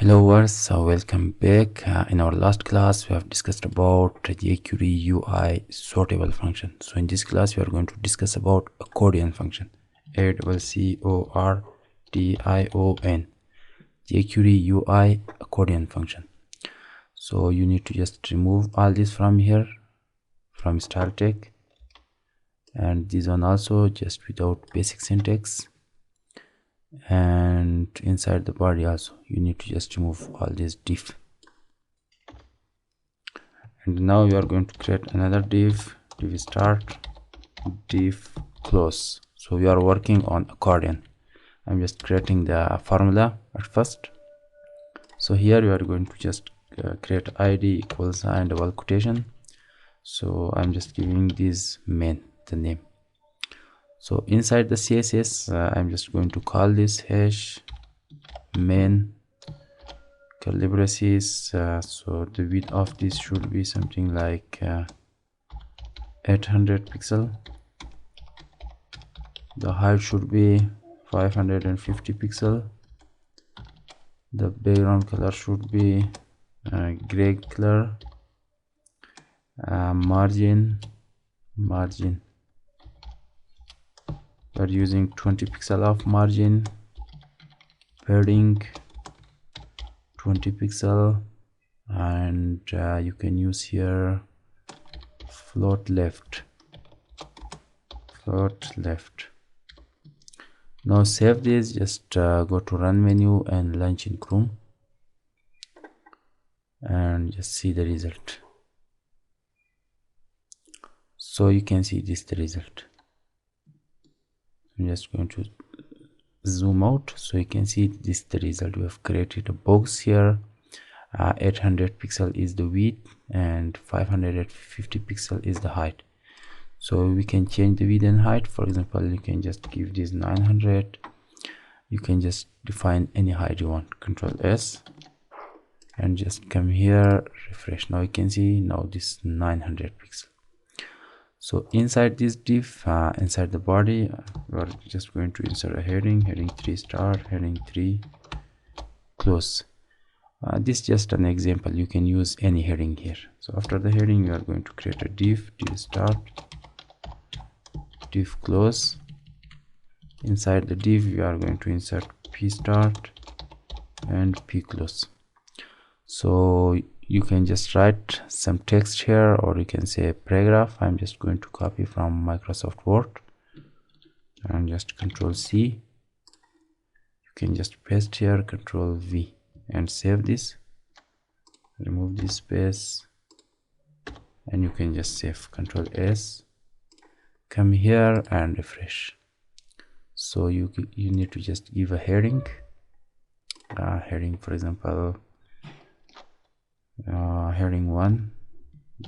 Hello viewers, so welcome back. In our last class we have discussed about Jquery UI sortable function. So in this class we are going to discuss about accordion function. accordion, Jquery UI accordion function. So you need to just remove all this from here, from style tag, and this one also just without basic syntax. And inside the body also you need to just remove all this div. And now you are going to create another div start, div close. So we are working on accordion. I'm just creating the formula at first. So here we are going to just create id equals and double quotation. So I'm just giving this main the name. So inside the css I'm just going to call this hash main curly braces. So the width of this should be something like 800 pixel. The height should be 550 pixel. The background color should be gray color. Margin we're using 20 pixel of margin. Padding 20 pixel, and you can use here float left. Now save this, just go to run menu and launch in Chrome and just see the result. So you can see this the result. I'm just going to zoom out so you can see this the result. We have created a box here. 800 pixel is the width and 550 pixel is the height. So we can change the width and height. For example, you can just give this 900. You can just define any height you want. Control S and just come here, refresh. Now you can see now this 900 pixel. So inside this div, inside the body, we are just going to insert a heading 3 start, heading 3 close. This is just an example. You can use any heading here. So after the heading, we are going to create a div start, div close. Inside the div, we are going to insert p start and p close. So you can just write some text here, or you can say a paragraph. I'm just going to copy from Microsoft Word and just Control C. You can just paste here, Control V, and save this. Remove this space and you can just save. Control S, come here and refresh. So you need to just give a heading. Heading, for example, heading 1.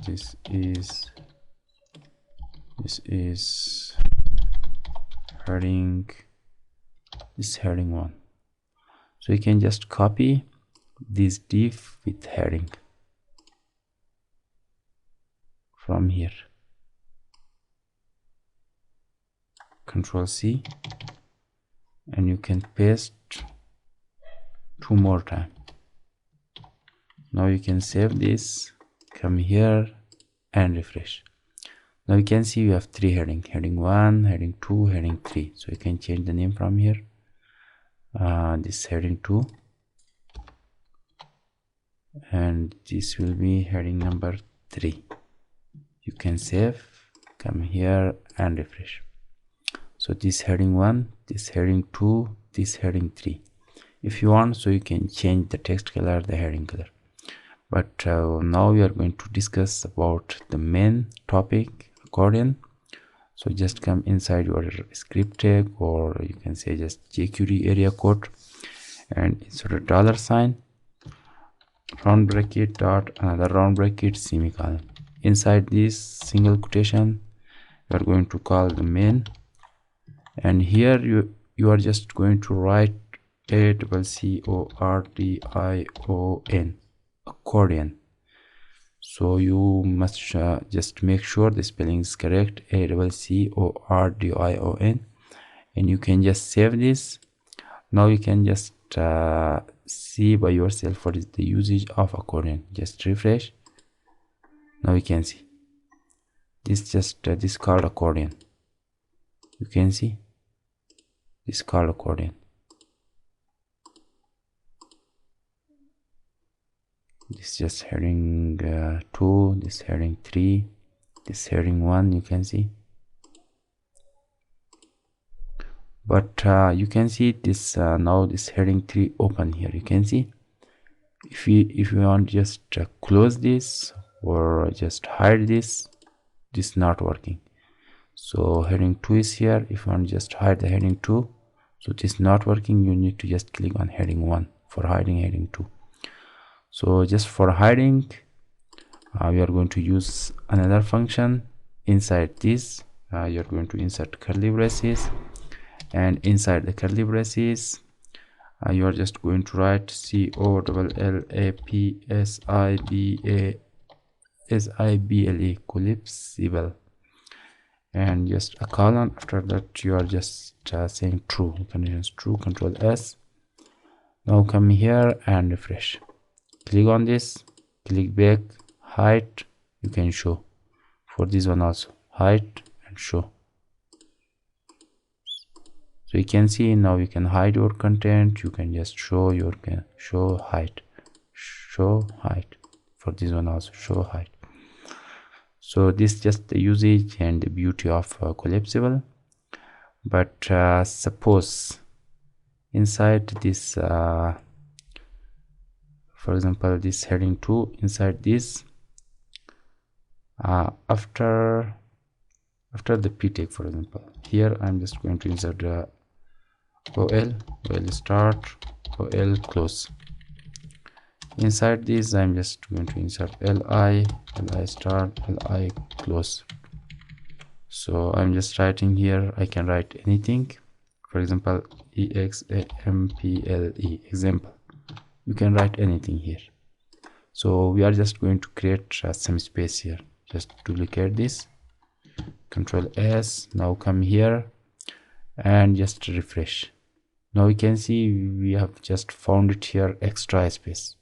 This is heading 1. So you can just copy this div with heading from here. Control C, and you can paste 2 more times. Now you can save this, come here and refresh. Now you can see you have 3 heading: heading 1, heading 2, heading 3. So you can change the name from here. This heading 2, and this will be heading number 3. You can save, come here and refresh. So this heading 1, this heading 2, this heading 3. If you want, so you can change the text color, the heading color. But now we are going to discuss about the main topic, accordion. So just come inside your script tag, or you can say just Jquery area code, and insert a $, round bracket, dot, another round bracket, semicolon. Inside this single quotation, we are going to call the main, and here you are just going to write accordion, accordion. So you must just make sure the spelling is correct, accordion, and you can just save this. Now you can just see by yourself what is the usage of accordion. Just refresh. Now you can see this, just this called accordion. You can see this called accordion. This just heading 2, this heading 3, this heading 1, you can see. But you can see this now this heading 3 open here. You can see if you want just close this or just hide this not working. So heading 2 is here. If you want just hide the heading 2, so this not working, you need to just click on heading 1 for hiding heading 2. So just for hiding, we are going to use another function. Inside this you are going to insert curly braces, and inside the curly braces you are just going to write collapsible, collapsible, and just a colon. After that you are just saying true, conditions true, Control S. Now come here and refresh. Click on this, click back, height, you can show. For this one also, height and show. So you can see now you can hide your content. You can just show your height, show height. For this one also, show height. So this is just the usage and the beauty of collapsible. But suppose inside this for example this heading 2, inside this after the p tag, for example here I'm just going to insert ol start, ol close. Inside this I'm just going to insert li start, li close. So I'm just writing here, I can write anything, for example example, example. You can write anything here. So we are just going to create some space here. Just duplicate this, Control S. Now come here and just refresh. Now you can see we have just found it here, extra space.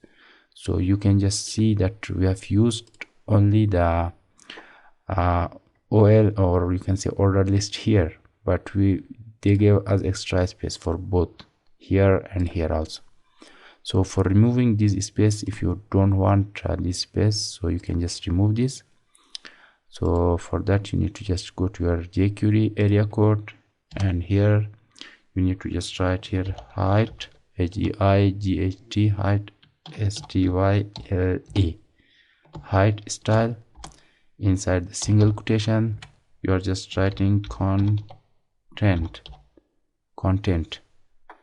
So you can just see that we have used only the OL, or you can say order list here, but they gave us extra space for both here and here also. So for removing this space, if you don't want this space, so you can just remove this. So for that you need to just go to your jQuery area code, and here you need to just write here height, height, height, style, height style. Inside the single quotation you are just writing content.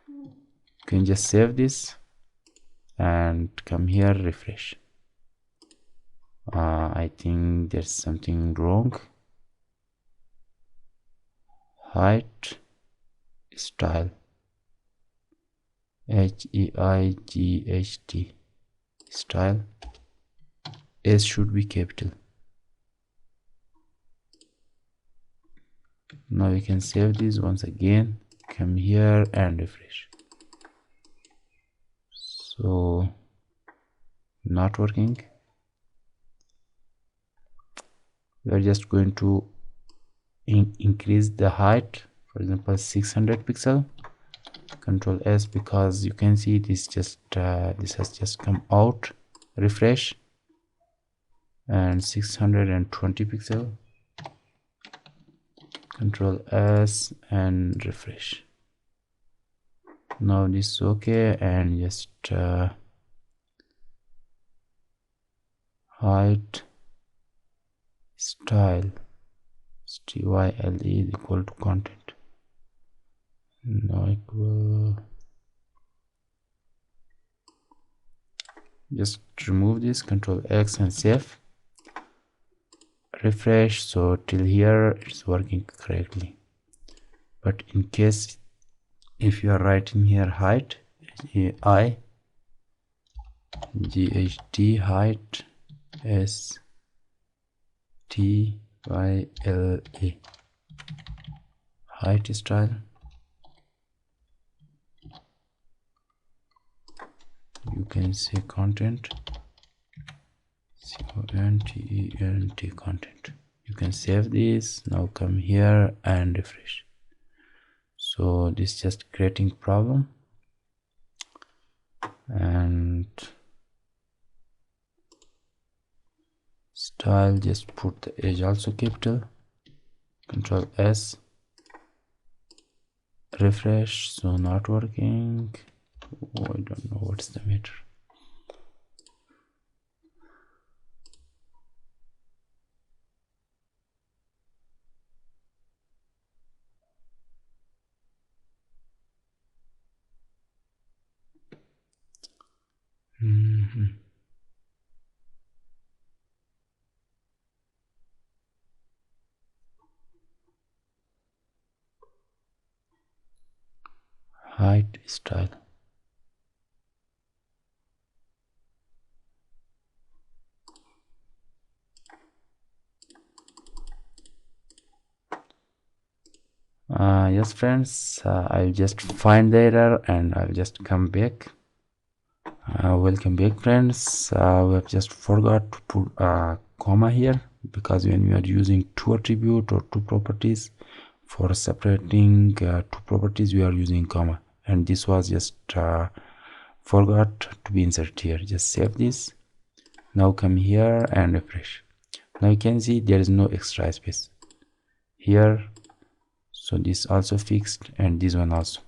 You can just save this and come here, refresh. I think there's something wrong. Height style, height style, S should be capital. Now you can save this once again, come here and refresh. So not working. We are just going to increase the height, for example 600 pixel. Control S, because you can see this just this has just come out. Refresh, and 620 pixel. Control S and refresh. Now this is okay, and just height style, style is equal to content. Now equal, just remove this, Control X and save. Refresh. So till here it's working correctly, but in case if you are writing here height, height, style, height style, you can say content, content, content. You can save this. Now come here and refresh. So this is just creating problem. And style, just put the edge also capital, Control S, refresh. So not working. Oh, I don't know what's the matter. Height style. Yes friends, I'll just find the error and I'll just come back. Welcome back friends. We have just forgot to put a comma here, because when we are using two attribute or two properties, for separating two properties we are using comma, and this was just forgot to be inserted here. Just save this. Now come here and refresh. Now you can see there is no extra space here. So this also fixed, and this one also,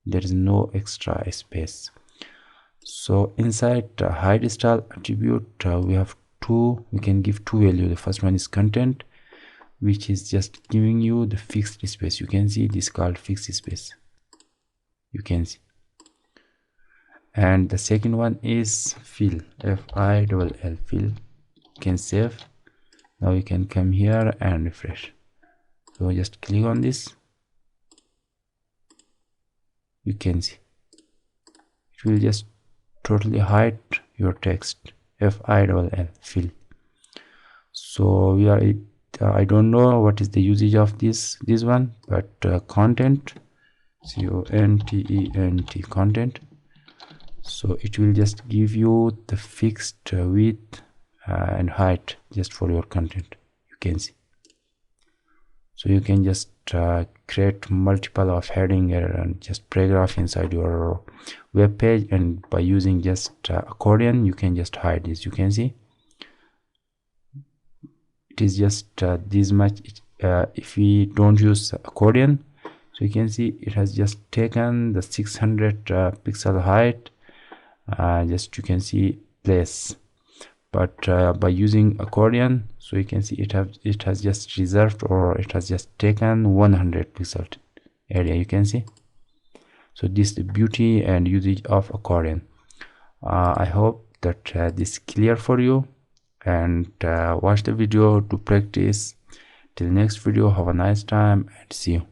there is no extra space. So inside height style attribute, we have two, we can give two values. The first one is content, which is just giving you the fixed space. You can see this called fixed space, you can see. And the second one is fill, fill, fill. You can save. Now you can come here and refresh. So just click on this, you can see it will just totally hide your text, fill, fill. So we are I don't know what is the usage of this one, but content, content, content. So it will just give you the fixed width and height just for your content, you can see. So you can just create multiple of heading and just paragraph inside your web page, and by using just accordion you can just hide this. You can see it is just this much. If we don't use accordion, so you can see it has just taken the 600 pixel height, just you can see place. But by using accordion, so you can see it has just reserved, or it has just taken 100 pixel area, you can see. So this is the beauty and usage of accordion. I hope that this is clear for you, and watch the video to practice. Till next video, have a nice time and see you.